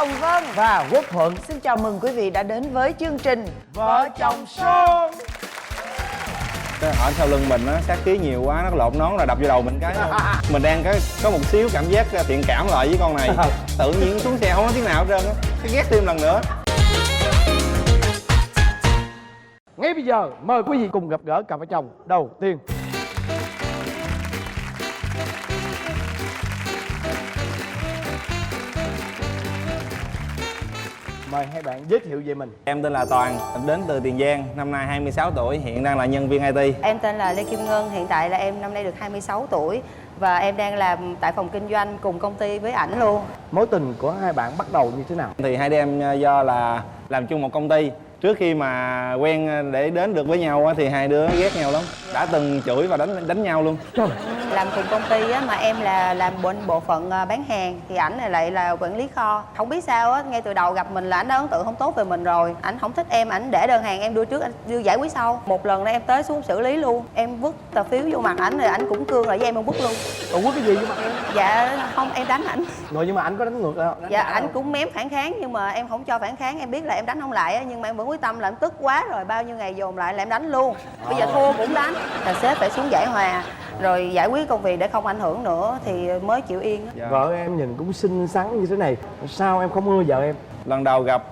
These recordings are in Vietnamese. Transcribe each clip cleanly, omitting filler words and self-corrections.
Hồng Vân và Quốc Thuận. xin chào mừng quý vị đã đến với chương trình Vợ chồng son. Ở sau lưng mình á, sát khí nhiều quá, nó lộn nón là đập vô đầu mình cái thôi. Mình đang có một xíu cảm giác thiện cảm lại với con này. Tự nhiên xuống xe không nói tiếng nào hết trơn á, cái ghét thêm lần nữa. Ngay bây giờ mời quý vị cùng gặp gỡ cặp vợ chồng đầu tiên. Mời hai bạn giới thiệu về mình. Em tên là Toàn, đến từ Tiền Giang, năm nay 26 tuổi, hiện đang là nhân viên IT. Em tên là Lê Kim Ngân, hiện tại là em năm nay được 26 tuổi và em đang làm tại phòng kinh doanh cùng công ty với ảnh luôn. Mối tình của hai bạn bắt đầu như thế nào? Thì hai đứa em do là làm chung một công ty. Trước khi mà quen để đến được với nhau á, thì hai đứa ghét nhau lắm. Đã từng chửi và đánh nhau luôn. Trời. Làm cùng công ty á, mà em là làm bên bộ phận bán hàng, thì ảnh này lại là quản lý kho. Không biết sao á, ngay từ đầu gặp mình là ảnh đã ấn tượng không tốt về mình rồi. Ảnh không thích em, ảnh để đơn hàng em đưa trước, anh đưa giải quyết sau. Một lần này em tới xuống xử lý luôn, em vứt tờ phiếu vô mặt ảnh rồi ảnh cũng cương lại với em vứt luôn. Ủa quất cái gì với mặt em? Dạ không, em đánh ảnh. Rồi nhưng mà anh có đánh ngược không? Dạ ảnh cũng mém phản kháng nhưng mà em không cho phản kháng, em biết là em đánh không lại á, nhưng mà em vẫn quyết tâm là em tức quá rồi, bao nhiêu ngày dồn lại là em đánh luôn. Bây giờ thua cũng đánh, là sếp phải xuống giải hòa rồi giải quyết công việc để không ảnh hưởng nữa thì mới chịu yên. Dạ. Vợ em nhìn cũng xinh xắn như thế này, sao em không ưa vợ em? Lần đầu gặp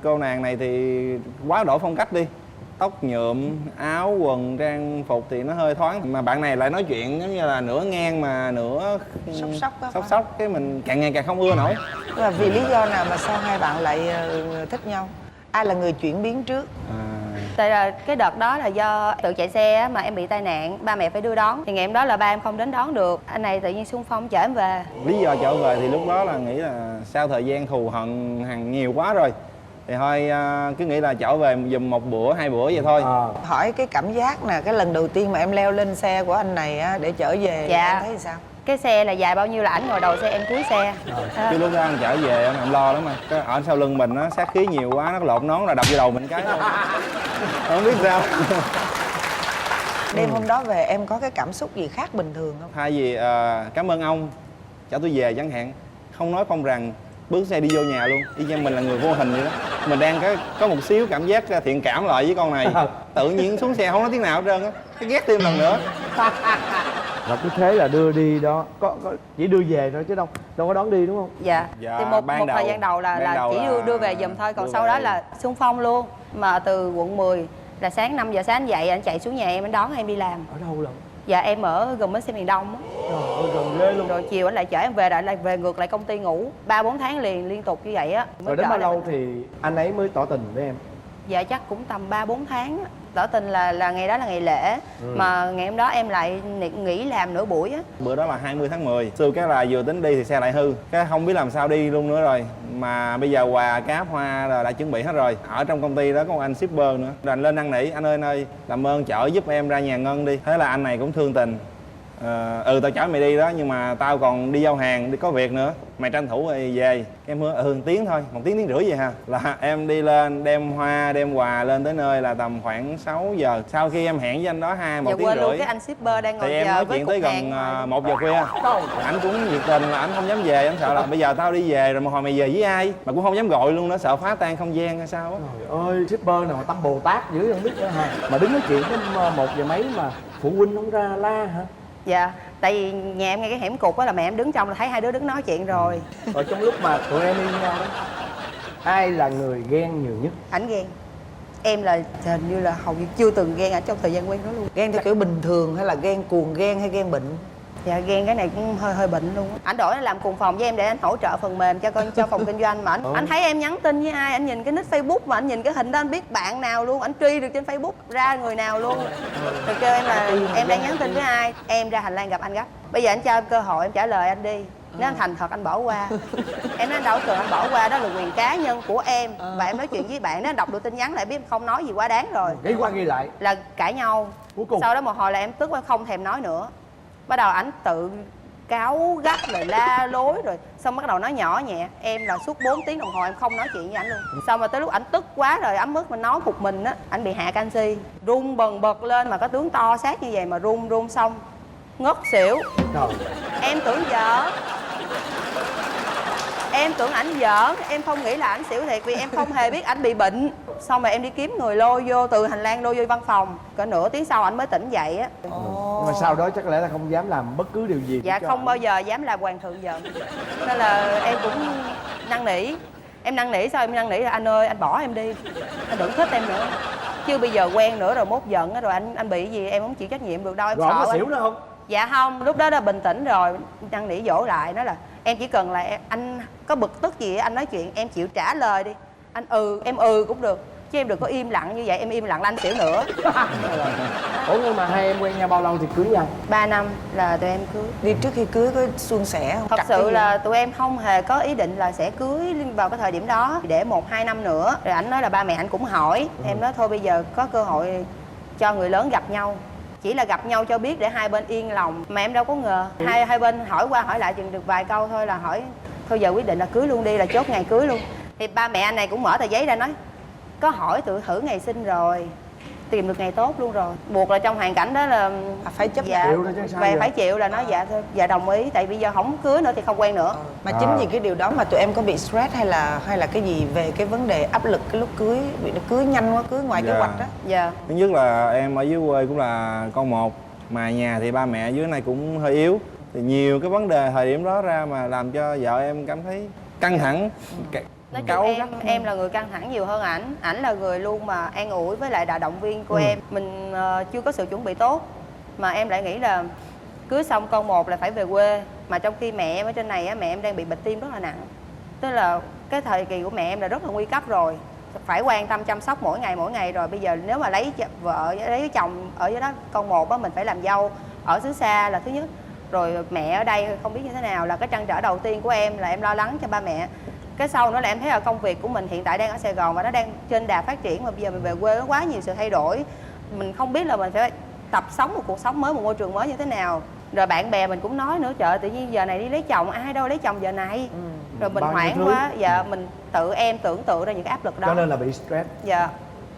cô nàng này thì quá đổi phong cách đi. Tóc nhuộm, áo quần, trang phục thì nó hơi thoáng. Mà bạn này lại nói chuyện giống như là nửa ngang mà nửa sóc. Cái mình càng ngày càng không ưa nổi. Và vì lý do nào mà sao hai bạn lại thích nhau? Ai là người chuyển biến trước? Tại là cái đợt đó là do tự chạy xe á, mà em bị tai nạn, ba mẹ phải đưa đón. Thì ngày hôm đó là ba em không đến đón được. Anh này tự nhiên xung phong chở em về. Lý do trở về thì lúc đó là nghĩ là sau thời gian thù hận hàng nhiều quá rồi thì thôi cứ nghĩ là trở về giùm một bữa, hai bữa vậy thôi. Hỏi cái cảm giác nè, cái lần đầu tiên mà em leo lên xe của anh này á, để trở về, Dạ. em thấy sao? Cái xe là dài bao nhiêu là ảnh ngồi đầu xe, em cuối xe. Chứ lúc đó anh trở về em lo lắm mà. Cái ở sau lưng mình á, sát khí nhiều quá, nó lộn nón là đập vô đầu mình cái thôi. Không biết sao. Đêm hôm đó về em có cái cảm xúc gì khác bình thường không? Thay vì cảm ơn ông chở tôi về chẳng hạn, không nói không rằng, bước xe đi vô nhà luôn, y chang mình là người vô hình vậy đó. Mình đang có một xíu cảm giác thiện cảm lại với con này. Tự nhiên xuống xe không nói tiếng nào hết trơn á, cái ghét thêm lần nữa. Và cứ thế là đưa đi đó, có chỉ đưa về thôi chứ đâu có đón đi đúng không? Dạ. Dạ, Thì một ban thời gian đầu là chỉ đưa về giùm thôi, còn sau đó là xung phong luôn. Mà từ quận 10 là sáng 5 giờ sáng anh dậy, anh chạy xuống nhà em, anh đón em đi làm. Ở đâu lần? Dạ em ở gần bến xe miền Đông á. Trời ơi gần ghê luôn. Rồi chiều anh lại chở em về, lại về ngược lại công ty ngủ 3-4 tháng liên tục như vậy á. Rồi đến bao lâu thì anh ấy mới tỏ tình với em? Dạ chắc cũng tầm 3-4 tháng á. Tỏ tình là ngày đó là ngày lễ. Mà ngày hôm đó em lại nghỉ làm nửa buổi á. Bữa đó là 20 tháng 10. Xưa cái là vừa tính đi thì xe lại hư, cái không biết làm sao đi luôn nữa rồi. Mà bây giờ quà cáp hoa là đã chuẩn bị hết rồi. Ở trong công ty đó có một anh shipper nữa, rồi anh lên năn nỉ: anh ơi làm ơn chở giúp em ra nhà Ngân đi. Thế là anh này cũng thương tình: tao chở mày đi đó, nhưng mà tao còn đi giao hàng, đi có việc nữa, mày tranh thủ rồi về. Em hứa 1 tiếng thôi, 1 tiếng rưỡi vậy ha. Là em đi lên đem hoa đem quà lên tới nơi là tầm khoảng 6 giờ. Sau khi em hẹn với anh đó 1 tiếng quên luôn rưỡi cái anh shipper đang ngồi thì em chờ nói với chuyện cục tới gần hàng 1 giờ khuya. Anh cũng nhiệt tình là anh không dám về, anh sợ là bây giờ tao đi về rồi mà hồi mày về với ai, mà cũng không dám gọi luôn nữa, sợ phá tan không gian hay sao á. Trời ơi, shipper nào mà tâm Bồ Tát dữ không biết nữa hả? Mà đứng nói chuyện đến 1 giờ mấy mà phụ huynh không ra la hả? Dạ, tại vì nhà em ngay cái hẻm cục á, là mẹ em đứng trong là thấy hai đứa đứng nói chuyện rồi. Rồi trong lúc mà tụi em yêu nhau đó, ai là người ghen nhiều nhất? Ảnh ghen. Em là hình như là hầu như chưa từng ghen ở trong thời gian quen đó luôn. Ghen theo kiểu bình thường hay là ghen cuồng ghen hay ghen bệnh? Dạ ghen cái này cũng hơi bệnh luôn á. Ảnh đổi làm cùng phòng với em để anh hỗ trợ phần mềm cho phòng kinh doanh, mà anh thấy em nhắn tin với ai, anh nhìn cái nick Facebook mà anh nhìn cái hình đó anh biết bạn nào luôn, anh truy được trên Facebook ra người nào luôn. Rồi kêu em là em đang nhắn tin với ai, em ra hành lang gặp anh gấp. Bây giờ anh cho em cơ hội em trả lời anh đi. Nếu anh thành thật anh bỏ qua. Em nói anh đâu cần anh bỏ qua, đó là quyền cá nhân của em. Và em nói chuyện với bạn, nó đọc được tin nhắn lại biết không nói gì quá đáng rồi. Ghi qua ghi lại. Là cãi nhau. Cuối cùng Sau đó một hồi là em tức em không thèm nói nữa. Bắt đầu ảnh tự cáu gắt rồi la lối rồi xong bắt đầu nói nhỏ nhẹ. Em là suốt 4 tiếng đồng hồ em không nói chuyện với ảnh luôn. Xong rồi tới lúc ảnh tức quá rồi ấm ức mình nói một mình á, ảnh bị hạ canxi, run bần bật lên, mà có tướng to xác như vậy mà run xong ngất xỉu. Trời. Em tưởng vợ, Em tưởng ảnh giỡn, em không nghĩ là ảnh xỉu thiệt vì em không hề biết ảnh bị bệnh. Xong rồi em đi kiếm người lôi vô, từ hành lang lôi vô văn phòng. Cỡ nửa tiếng sau ảnh mới tỉnh dậy á. Nhưng mà sau đó chắc lẽ là không dám làm bất cứ điều gì. Dạ không bao giờ dám làm hoàng thượng giận. Nên là em cũng năn nỉ. Em năn nỉ sao em năn nỉ là anh ơi anh bỏ em đi, anh đừng thích em nữa. Chứ bây giờ quen nữa rồi mốt giận rồi anh bị gì em không chịu trách nhiệm được đâu. Em rồi sợ có anh. xỉu nữa không? Dạ không, lúc đó đã bình tĩnh rồi. Năn nỉ dỗ lại, nói là em chỉ cần là anh có bực tức gì anh nói chuyện, em chịu trả lời đi. Anh em cũng được, chứ em đừng có im lặng như vậy, em im lặng là anh xỉu nữa. Ủa nhưng mà hai em quen nhau bao lâu thì cưới nhau? 3 năm là tụi em cưới. Đi trước khi cưới có suôn sẻ không? Thật Trật cái sự gì là không? tụi em không hề có ý định là sẽ cưới vào cái thời điểm đó, để 1-2 năm nữa. Rồi ảnh nói là ba mẹ anh cũng hỏi. Em nói thôi bây giờ có cơ hội cho người lớn gặp nhau, chỉ là gặp nhau cho biết để hai bên yên lòng. Mà em đâu có ngờ hai bên hỏi qua hỏi lại chừng được vài câu thôi là hỏi thôi giờ quyết định là cưới luôn đi, là chốt ngày cưới luôn. Thì ba mẹ anh này cũng mở tờ giấy ra nói có hỏi tự thử ngày sinh rồi, tìm được ngày tốt luôn rồi. Buộc là trong hoàn cảnh đó là Phải chấp dạ, chịu đó chứ sao giờ. phải chịu là nói dạ thôi, dạ đồng ý, tại bây giờ không cưới nữa thì không quen nữa. Mà chính vì cái điều đó mà tụi em có bị stress hay là cái gì về cái vấn đề áp lực cái lúc cưới, bị nó cưới nhanh quá, cưới ngoài kế hoạch đó? Dạ. Thứ nhất là em ở dưới quê cũng là con một, mà nhà thì ba mẹ dưới này cũng hơi yếu, thì nhiều cái vấn đề thời điểm đó ra mà làm cho vợ em cảm thấy căng thẳng. Nói chung em là người căng thẳng nhiều hơn ảnh là người luôn mà an ủi với lại là động viên của em. Mình chưa có sự chuẩn bị tốt mà em lại nghĩ là cưới xong con một là phải về quê, mà trong khi mẹ em ở trên này á, mẹ em đang bị bệnh tim rất là nặng, tức là cái thời kỳ của mẹ em là rất là nguy cấp rồi, phải quan tâm chăm sóc mỗi ngày rồi. Bây giờ nếu mà lấy vợ lấy chồng ở dưới đó con một á, mình phải làm dâu ở xứ xa là thứ nhất, rồi mẹ ở đây không biết như thế nào, là cái trăn trở đầu tiên của em là em lo lắng cho ba mẹ. Cái sau nữa là em thấy là công việc của mình hiện tại đang ở Sài Gòn và nó đang trên đà phát triển, mà bây giờ mình về quê nó quá nhiều sự thay đổi, mình không biết là mình phải tập sống một cuộc sống mới, một môi trường mới như thế nào. Rồi bạn bè mình cũng nói nữa, trời tự nhiên giờ này đi lấy chồng, ai đâu lấy chồng giờ này. Rồi mình hoảng quá, dạ mình em tưởng tượng ra những cái áp lực đó, cho nên là bị stress. dạ.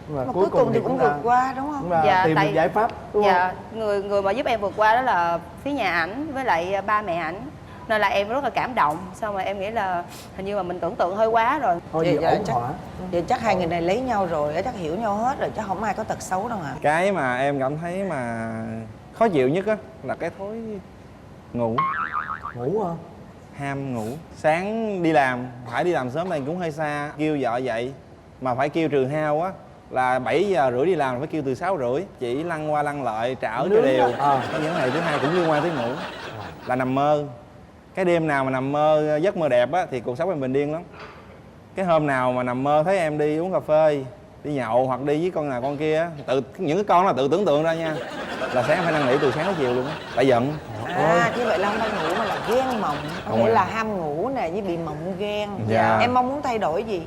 Mà cuối cùng thì cũng vượt qua đúng không? Cũng là Dạ, tìm được tại- giải pháp đúng Dạ, không? người mà giúp em vượt qua đó là phía nhà ảnh với lại ba mẹ ảnh, nên là em rất là cảm động. Xong rồi em nghĩ là hình như mà mình tưởng tượng hơi quá rồi. Thôi Vậy vậy là ổn chắc- thỏa. Vậy chắc hai người này lấy nhau rồi, chắc hiểu nhau hết rồi, chắc không ai có tật xấu đâu hả? Cái mà em cảm thấy mà khó chịu nhất á là cái thói ngủ, Ngủ hả? ham ngủ. Sáng đi làm, phải đi làm sớm này cũng hơi xa, kêu vợ dậy mà phải kêu trừ hao á là 7:30 đi làm, phải kêu từ 6:30, chỉ lăn qua lăn lại trảo cho Nướng đều. á. Cái vấn đề thứ hai cũng liên quan tới ngủ là nằm mơ. Cái đêm nào mà nằm mơ giấc mơ đẹp á thì cuộc sống em bình yên lắm. Cái hôm nào mà nằm mơ thấy em đi uống cà phê, đi nhậu hoặc đi với con nào con kia á, những cái con là tự tưởng tượng ra nha, là sáng phải năn nỉ từ sáng tới chiều luôn á, tại giận. Như vậy là không phải ngủ mà là ghen mộng, có Không nghĩa ạ. là ham ngủ nè với bị mộng ghen. Dạ. Em mong muốn thay đổi gì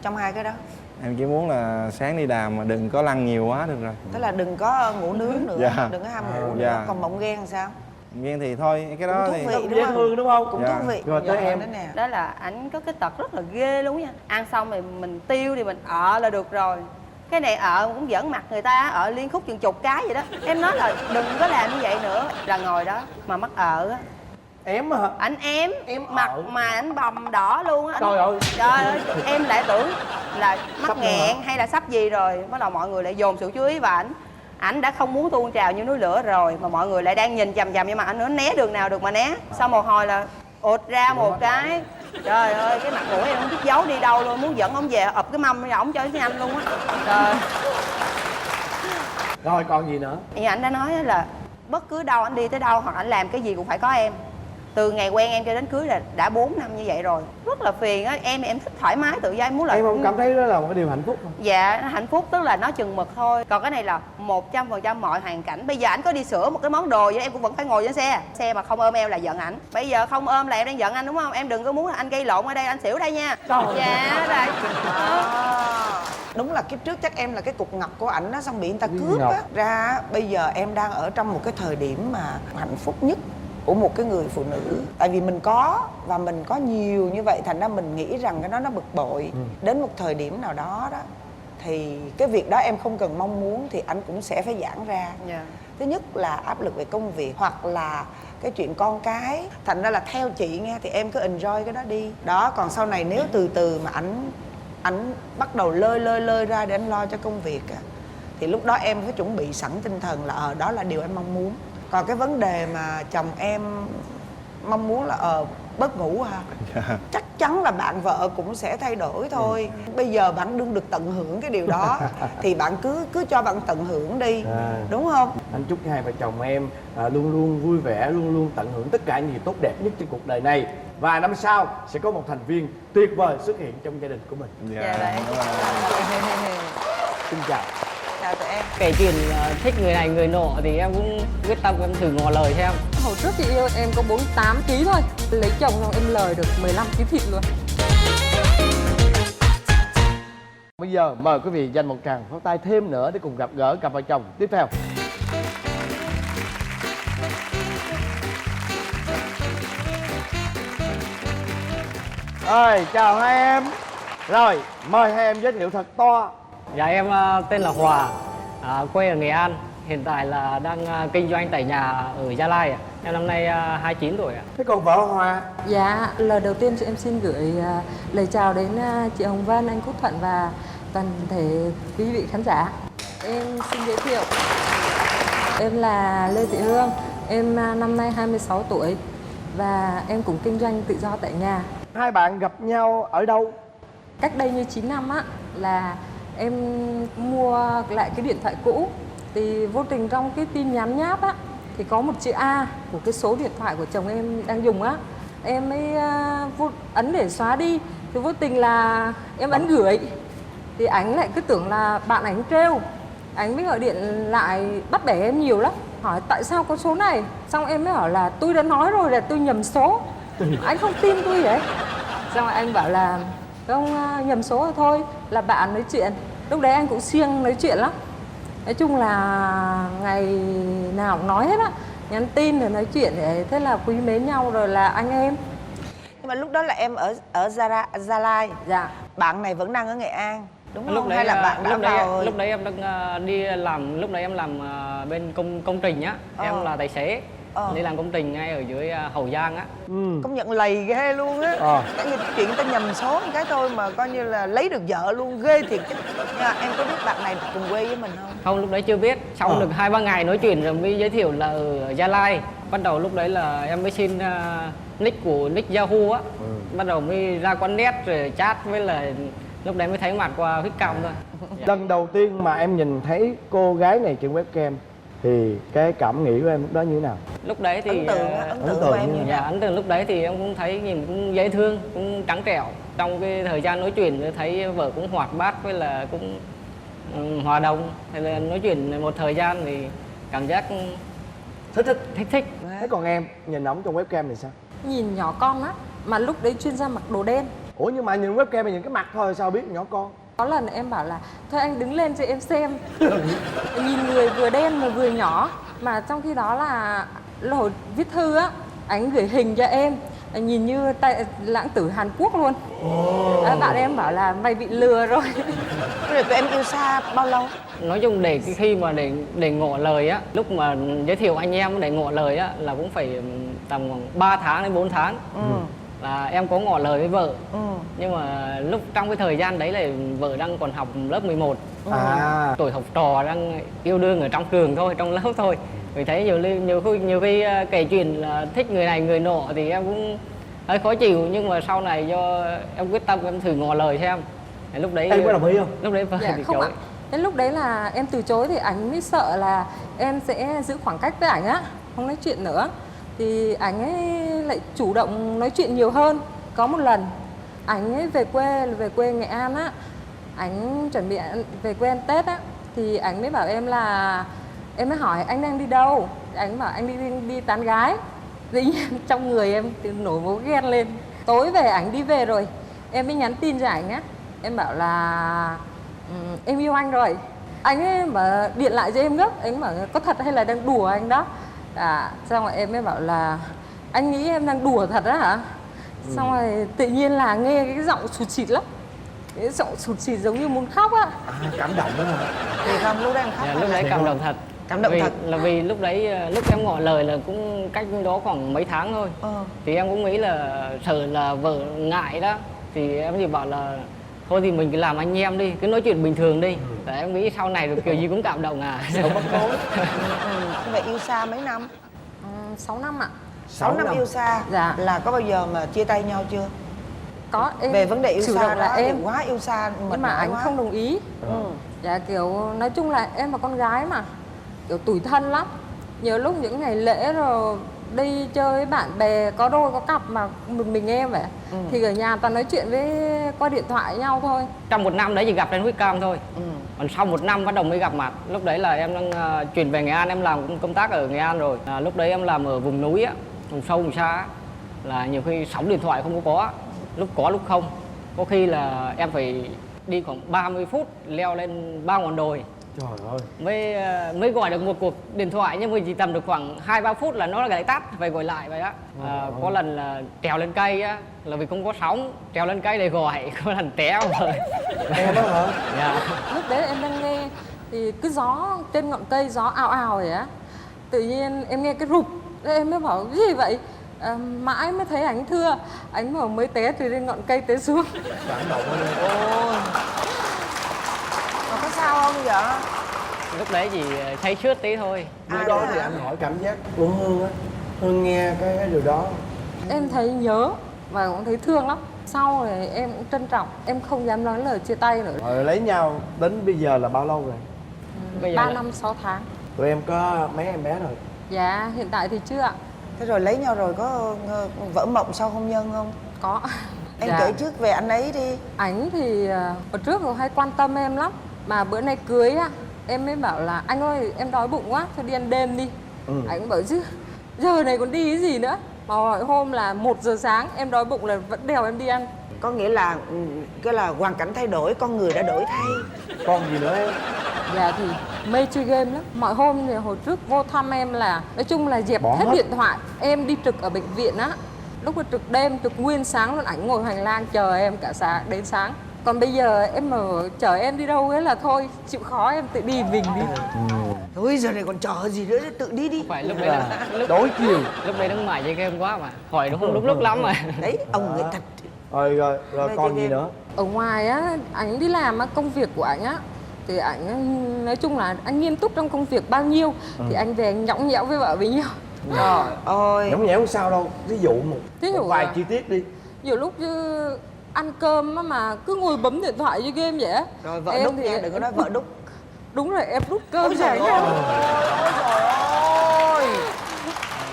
trong hai cái đó? Em chỉ muốn là sáng đi làm mà đừng có lăn nhiều quá được rồi. Tức là đừng có ngủ nướng nữa, Dạ. đừng có ham ngủ nữa. Dạ. Còn mộng ghen sao? Ghen thì thôi, cái đó Cũng thì thú vị. Dễ thương đúng không? Cũng Dạ. thú vị. Rồi tới Dạ, em. đó nè. Đó là ảnh có cái tật rất là ghê luôn nha. Ăn xong thì mình tiêu thì mình là được rồi. Cái này cũng giỡn mặt người ta, liên khúc chừng chục cái vậy đó. Em nói là đừng có làm như vậy nữa. Là ngồi đó mà mắc á, Em hả? ảnh em mặt ợ. mà ảnh bầm đỏ luôn á. Trời ơi. Trời ơi, em lại tưởng là mắc Sắp nữa nghẹn hả? hay là sắp gì rồi, bắt đầu mọi người lại dồn sự chú ý vào ảnh. Ảnh đã không muốn tuôn trào như núi lửa rồi mà mọi người lại đang nhìn chằm chằm, nhưng mà ảnh nữa né đường nào được mà né. Sau một hồi là ụt ra một cái, trời ơi cái mặt mũi em không biết giấu đi đâu luôn, muốn dẫn ông về ập cái mâm ra ổng cho cái nhanh luôn á. Trời. Rồi còn gì nữa? Thì ảnh đã nói là bất cứ đâu ảnh đi tới đâu hoặc ảnh làm cái gì cũng phải có em. Từ ngày quen em cho đến cưới là đã 4 năm như vậy rồi, rất là phiền á. Em thích thoải mái tự do, em muốn là Em không cảm thấy đó là một cái điều hạnh phúc không? dạ hạnh phúc, tức là nó chừng mực thôi. Còn cái này là 100% mọi hoàn cảnh. Bây giờ ảnh có đi sửa một cái món đồ vậy em cũng vẫn phải ngồi trên xe mà không ôm em là giận ảnh. Bây giờ không ôm là em đang giận anh đúng không? Em đừng có muốn là anh gây lộn ở đây, anh xỉu đây nha. Trời Dạ rồi. Đúng là kiếp trước chắc em là cái cục ngọc của ảnh đó, xong bị người ta Viên cướp ngọc. á. Ra bây giờ em đang ở trong một cái thời điểm mà hạnh phúc nhất của một cái người phụ nữ. Tại vì mình có và mình có nhiều như vậy, thành ra mình nghĩ rằng cái đó nó bực bội. Đến một thời điểm nào đó đó thì cái việc đó em không cần mong muốn thì anh cũng sẽ phải giãn ra. Dạ. Thứ nhất là áp lực về công việc, hoặc là cái chuyện con cái. Thành ra là theo chị nghe thì em cứ enjoy cái đó đi. Đó, còn sau này nếu từ từ mà ảnh bắt đầu lơi ra để anh lo cho công việc á, thì lúc đó em phải chuẩn bị sẵn tinh thần là đó là điều anh mong muốn. Còn cái vấn đề mà chồng em mong muốn là bớt ngủ hả? Chắc chắn là bạn vợ cũng sẽ thay đổi thôi. Bây giờ bạn đừng được tận hưởng cái điều đó thì bạn cứ cho bạn tận hưởng đi, đúng không? Anh chúc hai vợ chồng em luôn luôn vui vẻ, luôn luôn tận hưởng tất cả những gì tốt đẹp nhất trên cuộc đời này. Và năm sau sẽ có một thành viên tuyệt vời xuất hiện trong gia đình của mình. Dạ đấy. Xin chào. Chào tụi em. Kể chuyện thích người này người nọ thì em cũng quyết tâm em thử ngỏ lời xem. Hồi trước chị yêu em có 48 kg thôi, lấy chồng xong em lời được 15 kg thịt luôn. Bây giờ mời quý vị dành một tràng pháo tay thêm nữa để cùng gặp gỡ cặp vợ chồng tiếp theo. Rồi, chào hai em. Rồi, mời hai em giới thiệu thật to. Dạ em tên là Hòa, quê ở Nghệ An. Hiện tại là đang kinh doanh tại nhà ở Gia Lai ạ. Em năm nay 29 tuổi ạ. Thế còn vợ Hòa? Dạ, lời đầu tiên chị em xin gửi lời chào đến chị Hồng Vân, anh Quốc Thuận và toàn thể quý vị khán giả. Em xin giới thiệu, em là Lê Thị Hương, em năm nay 26 tuổi và em cũng kinh doanh tự do tại nhà. Hai bạn gặp nhau ở đâu? Cách đây như 9 năm á, là em mua lại cái điện thoại cũ. Thì vô tình trong cái tin nhắn nháp á, thì có một chữ A của cái số điện thoại của chồng em đang dùng á. Em mới ấn để xóa đi. Thì vô tình là em ấn gửi. Thì anh lại cứ tưởng là bạn ảnh trêu. Anh mới gọi điện lại bắt bẻ em nhiều lắm. Hỏi tại sao có số này. Xong em mới hỏi là tôi đã nói rồi là tôi nhầm số. Anh không tin tôi vậy. Xong rồi anh bảo là không, nhầm số rồi thôi, là bạn nói chuyện. Lúc đấy anh cũng siêng nói chuyện lắm. Nói chung là ngày nào cũng nói hết á, nhắn tin rồi nói chuyện để thế là quý mến nhau rồi là anh em. Nhưng mà lúc đó là em ở Gia Lai. Dạ. Bạn này vẫn đang ở Nghệ An, đúng không? Hay là bạn đã vào... Lúc đấy em đang đi làm, lúc đấy em làm bên công trình á. Em là tài xế. Đi làm công trình ngay ở dưới Hậu Giang á. Công nhận lầy ghê luôn á. Cái chuyện người ta nhầm số một cái thôi mà coi như là lấy được vợ luôn, ghê thiệt chứ. Em có biết bạn này cùng quê với mình không? Không, lúc đấy chưa biết. Xong được 2-3 ngày nói chuyện rồi mới giới thiệu là ở Gia Lai. Bắt đầu lúc đấy là em mới xin nick của nick Yahoo á. Bắt đầu mới ra quán net rồi chat với là lúc đấy mới thấy mặt qua webcam thôi. Lần đầu tiên mà em nhìn thấy cô gái này trên webcam thì cái cảm nghĩ của em lúc đó như thế nào? Lúc đấy thì ấn tượng của em như dạ, nào? ấn tượng lúc đấy thì em cũng thấy nhìn cũng dễ thương, cũng trắng trẻo. Trong cái thời gian nói chuyện thấy vợ cũng hoạt bát với là cũng hòa đồng. Thế là nói chuyện một thời gian thì cảm giác thích. Thế còn em nhìn ổng trong webcam thì sao? Nhìn nhỏ con á, mà lúc đấy chuyên gia mặc đồ đen. Ủa nhưng mà nhìn webcam mà nhìn cái mặt thôi sao biết nhỏ con? Có lần em bảo là thôi anh đứng lên cho em xem. Nhìn người vừa đen mà vừa nhỏ. Mà trong khi đó là hồi viết thư á, anh gửi hình cho em, nhìn như lãng tử Hàn Quốc luôn. Bạn em bảo là mày bị lừa rồi. Rồi tụi em yêu xa bao lâu? Nói chung để khi mà để ngỏ lời á, lúc mà giới thiệu anh em để ngỏ lời á là cũng phải tầm khoảng 3 tháng đến 4 tháng. Là em có ngỏ lời với vợ. Nhưng mà lúc trong cái thời gian đấy là vợ đang còn học lớp 11. Tuổi học trò đang yêu đương ở trong trường thôi, trong lớp thôi. Vì thấy nhiều khi kể chuyện là thích người này người nọ thì em cũng hơi khó chịu, nhưng mà sau này do em quyết tâm em thử ngỏ lời xem. Lúc đấy Em có đồng ý không? Lúc đấy vợ từ Không chối. ạ. Đến lúc đấy là em từ chối thì anh mới sợ là em sẽ giữ khoảng cách với ảnh á, không nói chuyện nữa. Thì ảnh ấy lại chủ động nói chuyện nhiều hơn. Có một lần ảnh ấy về quê Nghệ An á, ảnh chuẩn bị về quê ăn Tết á, thì ảnh mới bảo em là, em mới hỏi anh đang đi đâu, ảnh bảo anh đi tán gái. Dĩ nhiên trong người em nổi máu ghen lên. Tối về ảnh đi về rồi, em mới nhắn tin cho ảnh á, em bảo là em yêu anh rồi. Anh ấy mà điện lại cho em gấp, anh bảo có thật hay là đang đùa anh đó. Xong rồi em mới bảo là anh nghĩ em đang đùa thật á hả? Xong rồi tự nhiên là nghe cái giọng sụt sịt lắm. Cái giọng sụt sịt giống như muốn khóc á. Cảm động đó hả? Thì không, lúc đấy em khóc. Lúc đấy cảm động thật. Cảm động vì, thật. là vì lúc đấy lúc em ngỏ lời là cũng cách đó khoảng mấy tháng thôi. Thì em cũng nghĩ là sợ là vợ ngại đó, thì em chỉ bảo là thôi thì mình cứ làm anh em đi, cứ nói chuyện bình thường đi. Tại em nghĩ sau này được kiểu gì cũng cảm động à. Vậy yêu xa mấy năm? 6 năm ạ. 6 năm yêu xa. Dạ. Là có bao giờ mà chia tay nhau chưa? Có em Về vấn đề yêu chủ xa động là đó thì em, quá yêu xa nhưng mà anh không đồng ý. Dạ kiểu nói chung là em là con gái mà, kiểu tủi thân lắm. Nhiều lúc những ngày lễ rồi đi chơi với bạn bè có đôi có cặp mà mình em vậy, thì ở nhà toàn nói chuyện với qua điện thoại với nhau thôi. Trong một năm đấy chỉ gặp trên webcam thôi. Còn sau một năm bắt đầu mới gặp mặt. Lúc đấy là em đang chuyển về Nghệ An, em làm công tác ở Nghệ An rồi. Lúc đấy em làm ở vùng núi á, vùng sâu vùng xa á, là nhiều khi sóng điện thoại không có, lúc có lúc không. Có khi là em phải đi khoảng 30 phút leo lên 3 ngọn đồi Trời ơi. mới gọi được một cuộc điện thoại, nhưng mà chỉ tầm được khoảng 2-3 phút là nó lại tắt, phải gọi lại vậy á. Có lần là trèo lên cây á, là vì không có sóng, trèo lên cây để gọi, có lần té rồi. Em đó hả? Dạ. Lúc đấy em đang nghe thì cứ gió trên ngọn cây, gió ào ào vậy á, tự nhiên em nghe cái rụp, em mới bảo cái gì vậy. Mãi mới thấy ảnh thưa, ảnh bảo mới té từ trên ngọn cây té xuống. Cảm động hơn. Ôi. Mà có sao không vậy? Lúc đấy chỉ thấy sướt tí thôi. Lúc đó thì anh hỏi cảm giác của Hương á. Hương nghe cái điều đó. Em thấy nhớ và cũng thấy thương lắm. Sau này em cũng trân trọng, em không dám nói lời chia tay nữa. Rồi lấy nhau đến bây giờ là bao lâu rồi? Bây giờ 3 là- năm 6 tháng. Tụi em có mấy em bé rồi? Dạ hiện tại thì chưa ạ. Thế rồi lấy nhau rồi có vỡ mộng sau hôn nhân không? Có. Em Dạ. kể trước về anh ấy đi. Ảnh thì ở trước rồi hay quan tâm em lắm. Mà bữa nay cưới á, em mới bảo là anh ơi em đói bụng quá, thôi đi ăn đêm đi. Ảnh bảo chứ giờ này còn đi cái gì nữa. Mà hỏi hôm là 1 giờ sáng em đói bụng là vẫn đèo em đi ăn. Có nghĩa là cái là hoàn cảnh thay đổi, con người đã đổi thay. Con gì nữa em? Dạ thì mê chơi game lắm. Mọi hôm thì hồi trước vô thăm em là nói chung là dẹp Bỏ hết hết. điện thoại. Em đi trực ở bệnh viện á, lúc mà trực đêm, trực nguyên sáng luôn, ảnh ngồi hành lang chờ em cả sáng đến sáng. Còn bây giờ em mà chở em đi đâu ấy là thôi, chịu khó em tự đi mình đi. Thôi giờ này còn chờ gì nữa, tự đi đi. Phải lúc đấy là Tối chiều. lúc đấy đang mải chơi game quá mà. Hỏi nó không đúng lúc lắm mà. Đấy, ông người thật. Rồi Mê còn chơi gì game. nữa? Ở ngoài á, ảnh đi làm á, công việc của ảnh á thì ảnh nói chung là anh nghiêm túc trong công việc bao nhiêu thì anh về anh nhõng nhẽo với vợ bấy nhiêu. Trời ơi. Nhõng nhẽo sao đâu. Ví dụ Ví dụ một vài là- chi tiết đi. Nhiều lúc như ăn cơm á mà cứ ngồi bấm điện thoại với game vậy á. Rồi vợ Em đúc thì nha, đừng có nói em- vợ đúc. Đúng rồi, em đút cơm Ôi cho trời ảnh ơi. ăn. Ôi trời ơi.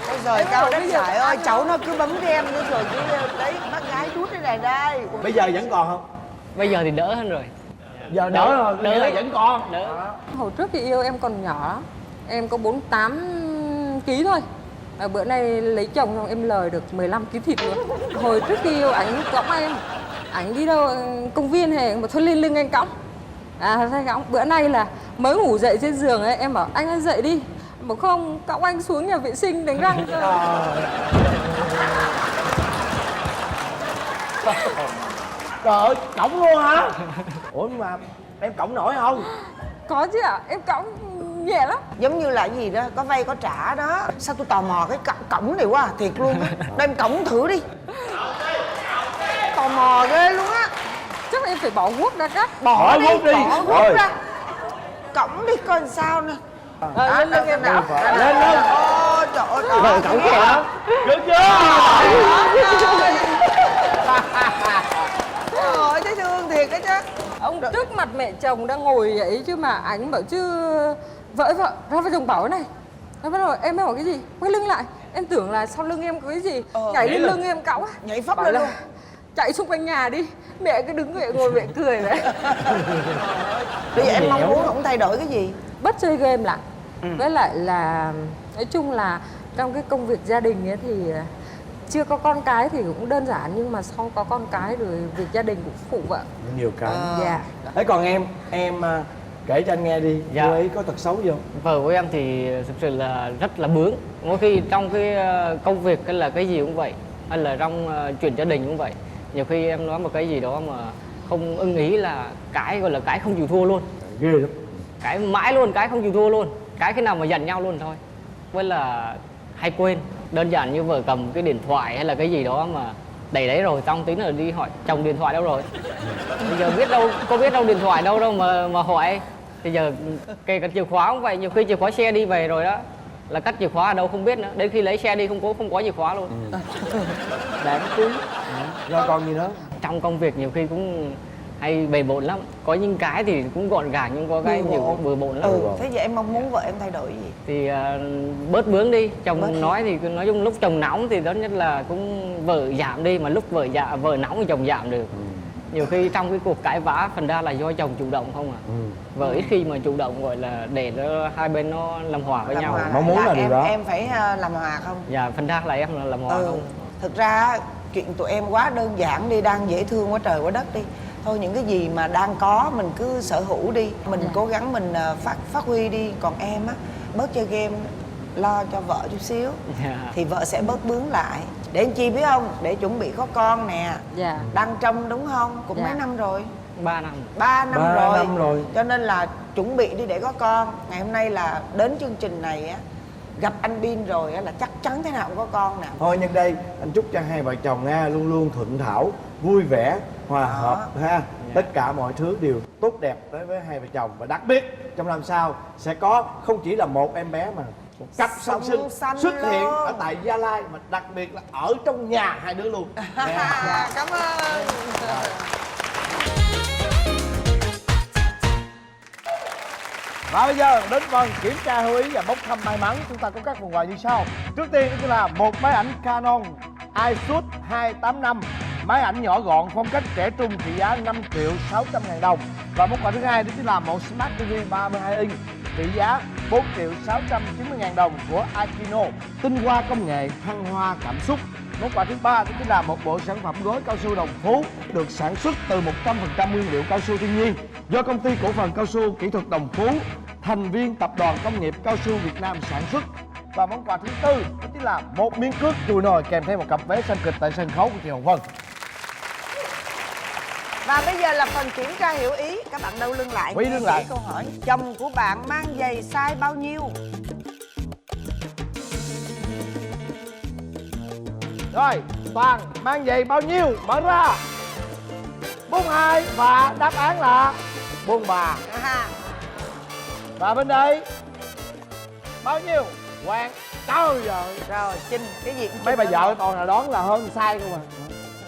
Ôi trời cao Bây đất giờ trời ơi, ăn cháu nó cứ bấm game nữa rồi cái đấy bác gái đút cái này đây. Bây giờ vẫn còn không? Bây giờ thì đỡ hơn rồi. Giờ đỡ rồi, đỡ. nghĩa là vẫn còn. Đỡ. Hồi trước thì yêu em còn nhỏ lắm. Em có 48 kg thôi. Mà bữa nay lấy chồng xong em lời được 15 kg thịt luôn. Hồi trước khi yêu ảnh cõng em. Ảnh đi đâu công viên hay mà thôi lên lưng anh cõng. Thôi cõng. Bữa nay là mới ngủ dậy trên giường ấy, em bảo anh ơi dậy đi. Mà không, cõng anh xuống nhà vệ sinh đánh răng thôi. Trời ơi, cổng luôn hả? Ủa nhưng mà em cổng nổi không? Có chứ ạ, em cõng nhẹ lắm. Giống như là cái gì đó, có vay có trả đó. Sao tôi tò mò cái cổng này quá à, thiệt luôn á. Đem cổng thử đi. Tò mò ghê luôn á. Chắc em phải bỏ guốc ra cắt. Bỏ đi, guốc đi. bỏ Rồi. guốc ra. Cổng đi coi làm sao nè. Lên lưng em cõng. Lên lên. Ôi trời ơi. Rồi cổng kìa hả? Được chưa? Trời thấy thương thiệt đó chứ. Ông trước mặt mẹ chồng đang ngồi vậy chứ mà ảnh bảo chứ vợ ra với chồng bảo cái này. Nó bắt đầu em mới hỏi cái gì? Quay lưng lại. Em tưởng là sau lưng em có cái gì, nhảy lên lưng em cõng á. Nhảy phấp Bảo lên là luôn. chạy xung quanh nhà đi. Mẹ cứ đứng vậy ngồi mẹ cười đấy. Bây giờ em mong muốn không thay đổi cái gì? Bất chơi game lại. Với lại là nói chung là trong cái công việc gia đình ấy thì chưa có con cái thì cũng đơn giản, nhưng mà sau có con cái rồi việc gia đình cũng phụ vợ. Nhiều cái. Dạ. Thế còn em kể cho anh nghe đi. Dạ. Cô ấy có tật xấu gì không? Vợ của em thì thực sự là rất là bướng. Mỗi khi trong cái công việc hay là cái gì cũng vậy, hay là trong chuyện gia đình cũng vậy. Nhiều khi em nói một cái gì đó mà không ưng ý là cái gọi là cái không chịu thua luôn. Ghê lắm. Cái mãi luôn, cái không chịu thua luôn. cái khi nào mà giận nhau luôn thôi. Với là hay quên, đơn giản như vợ cầm cái điện thoại hay là cái gì đó mà để đấy rồi, xong tí nữa đi hỏi chồng điện thoại đâu rồi. Bây giờ biết đâu, có biết đâu điện thoại đâu mà hỏi. Bây giờ kể cả chìa khóa cũng vậy, nhiều khi chìa khóa xe đi về rồi đó là cắt chìa khóa ở đâu không biết nữa, đến khi lấy xe đi không có chìa khóa luôn. Đáng quý. Rồi còn gì nữa? Trong công việc nhiều khi cũng hay bề bộn lắm, có những cái thì cũng gọn gàng nhưng có cái nhiều bừa bộn lắm. Thế vậy em mong muốn vợ em thay đổi gì? Thì bớt bướng đi, chồng Bớt nói thì nói chung lúc chồng nóng thì tốt nhất là cũng vợ giảm đi, mà lúc vợ nóng thì chồng giảm được. Nhiều khi trong cái cuộc cãi vã phần ra là do chồng chủ động không à. Vợ ít khi mà chủ động gọi là để nó hai bên nó làm hòa với nhau. Mong muốn là điều đó. Em phải làm hòa không? Dạ phần ra là em là làm hòa không. Thực ra chuyện tụi em quá đơn giản đi, đang dễ thương quá trời quá đất đi. Thôi những cái gì mà đang có mình cứ sở hữu đi, mình cố gắng mình phát huy đi. Còn em á, bớt chơi game, lo cho vợ chút xíu thì vợ sẽ bớt bướng lại. Để anh chi biết không? Để chuẩn bị có con nè. Dạ. Đang trong đúng không? Cũng Dạ. mấy năm rồi? 3 năm. 3 năm 3 rồi. năm rồi. Cho nên là chuẩn bị đi để có con. Ngày hôm nay là đến chương trình này á, gặp anh Bin rồi á là chắc chắn thế nào cũng có con nè. Thôi nhân đây anh chúc cho hai vợ chồng nha luôn luôn thuận thảo, vui vẻ, hòa hợp ha. Tất cả mọi thứ đều tốt đẹp đối với hai vợ chồng, và đặc biệt trong năm sau sẽ có không chỉ là một em bé mà một cặp song sinh xuất hiện ở tại Gia Lai, mà đặc biệt là ở trong nhà hai đứa luôn. Dạ, cảm ơn. Và bây giờ đến phần kiểm tra hữu ý và bốc thăm may mắn. Chúng ta có các phần quà như sau. Trước tiên đó là một máy ảnh Canon iShoot 285, máy ảnh nhỏ gọn phong cách trẻ trung trị giá 5.600.000 đồng. Và món quà thứ hai đó chính là một Smart TV 32 inch trị giá 4.690.000 đồng của Akino, tinh hoa công nghệ thăng hoa cảm xúc. Món quà thứ ba đó chính là một bộ sản phẩm gối cao su Đồng Phú được sản xuất từ 100% nguyên liệu cao su thiên nhiên do công ty cổ phần cao su kỹ thuật Đồng Phú, thành viên tập đoàn công nghiệp cao su Việt Nam sản xuất. Và món quà thứ tư đó chính là một miếng cước chùi nồi kèm theo một cặp vé xem kịch tại sân khấu của chị Hồng Vân. Và bây giờ là phần kiểm tra hiểu ý. Các bạn đâu lưng lại. Quay lưng lại. Câu hỏi: chồng của bạn mang giày size bao nhiêu? Rồi, Toàn mang giày bao nhiêu? Mở ra. 42 và đáp án là 43. Và bên đây bao nhiêu? Quang. Trời ơi. Rồi, Trinh, cái gì cũng Mấy bà Trinh vợ đó. toàn là đoán là hơn sai không à.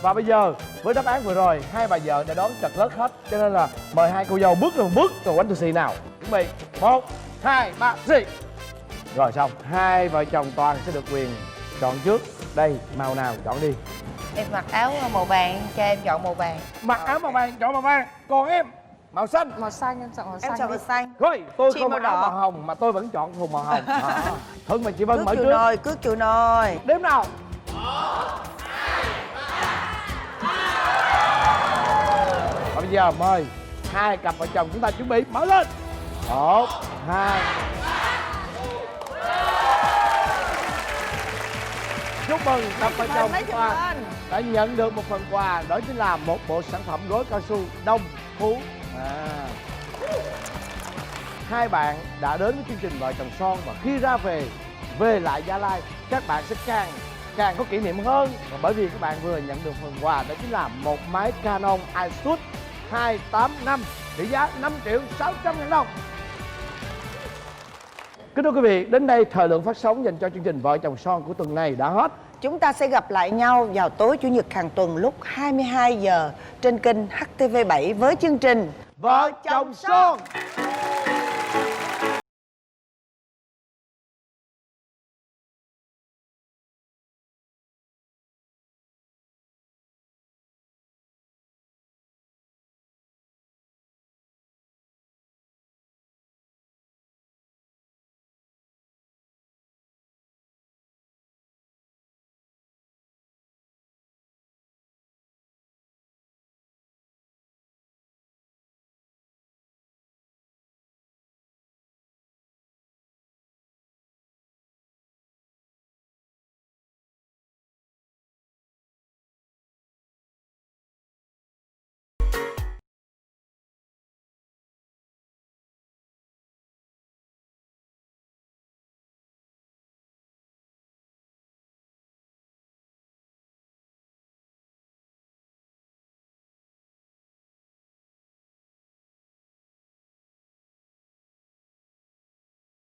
Và bây giờ với đáp án vừa rồi, hai bà vợ đã đoán chật lất hết, cho nên là mời hai cô dâu bước rồi một bước rồi quánh tôi xì nào. Chuẩn bị 1, 2, 3, xì. Rồi xong, hai vợ chồng Toàn sẽ được quyền chọn trước. Đây, màu nào chọn đi. Em mặc áo màu vàng, cho em chọn màu vàng. Mặc áo màu vàng, chọn màu vàng. Còn em, màu xanh. Màu xanh em chọn màu xanh. Em chọn màu xanh. Rồi, tôi Chị không màu mặc áo đỏ. màu hồng mà tôi vẫn chọn thùng màu hồng. Thuận mà chị Vân Cước mở chịu trước. nồi, cước chịu nồi. Đếm nào. Và bây giờ mời hai cặp vợ chồng chúng ta chuẩn bị mở lên. 1, 2. Chúc mừng cặp vợ chồng Mấy của chục Toàn lên. đã nhận được một phần quà, đó chính là một bộ sản phẩm gối cao su Đồng Phú. Hai bạn đã đến với chương trình Vợ Chồng Son, và khi ra về lại Gia Lai, các bạn sẽ càng có kỷ niệm hơn. Và bởi vì các bạn vừa nhận được phần quà, đó chính là một máy Canon iShoot 285 trị giá 5.600.000 đồng. Kính thưa quý vị, đến đây thời lượng phát sóng dành cho chương trình Vợ Chồng Son của tuần này đã hết. Chúng ta sẽ gặp lại nhau vào tối Chủ nhật hàng tuần lúc 22 giờ trên kênh HTV7 với chương trình Vợ Chồng Son.